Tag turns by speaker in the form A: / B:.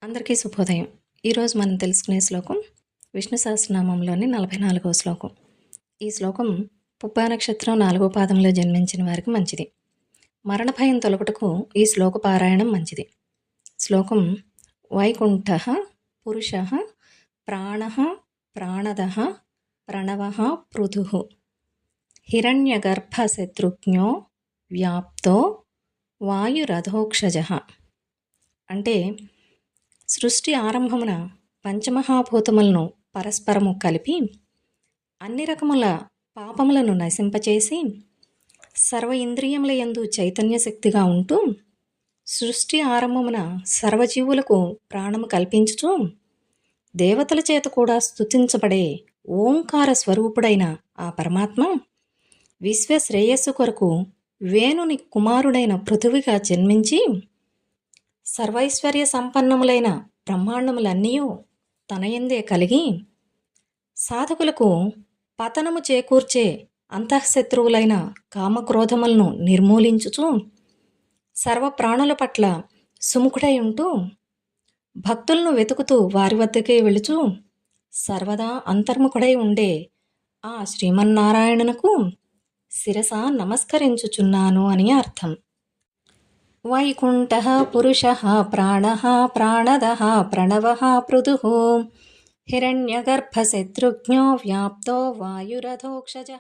A: అందరికీ శుభోదయం. ఈరోజు మనం తెలుసుకునే శ్లోకం విష్ణు సహస్రనామంలోని 44వ శ్లోకం. ఈ శ్లోకం పుబ్బా నక్షత్రం 4వ పాదంలో జన్మించిన వారికి మంచిది. మరణ భయం తొలగుటకు ఈ శ్లోక పారాయణం మంచిది. శ్లోకం వైకుంఠ పురుష ప్రాణ ప్రాణద ప్రణవ పృథు హిరణ్యగర్భ శత్రుఘ్నో వ్యాప్తో వాయురథోక్షజ. అంటే సృష్టి ఆరంభమున పంచమహాభూతములను పరస్పరము కలిపి అన్ని రకముల పాపములను నశింపచేసి సర్వ ఇంద్రియముల యందు చైతన్య శక్తిగా ఉంటూ సృష్టి ఆరంభమున సర్వజీవులకు ప్రాణము కల్పించుతూ దేవతల చేత కూడా స్తుతించబడే ఓంకార స్వరూపుడైన ఆ పరమాత్మ విశ్వ శ్రేయస్సు కొరకు వేణుని కుమారుడైన పృథువిగా జన్మించి సర్వైశ్వర్య సంపన్నములైన బ్రహ్మాండములన్నీ తనయందే కలిగి సాధకులకు పతనము చేకూర్చే అంతఃశత్రువులైన కామక్రోధములను నిర్మూలించుచు సర్వప్రాణుల పట్ల సుముఖుడై ఉంటూ భక్తులను వెతుకుతూ వారి వద్దకే వెళుచు సర్వదా అంతర్ముఖుడై ఉండే ఆ శ్రీమన్నారాయణునకు శిరస నమస్కరించుచున్నాను అని అర్థం. వైకుంఠ పురుష ప్రాణ ప్రాణద ప్రణవ పృథు హిరణ్యగర్భ శత్రుఘ్నో వ్యాప్తో వాయురథోక్షజ.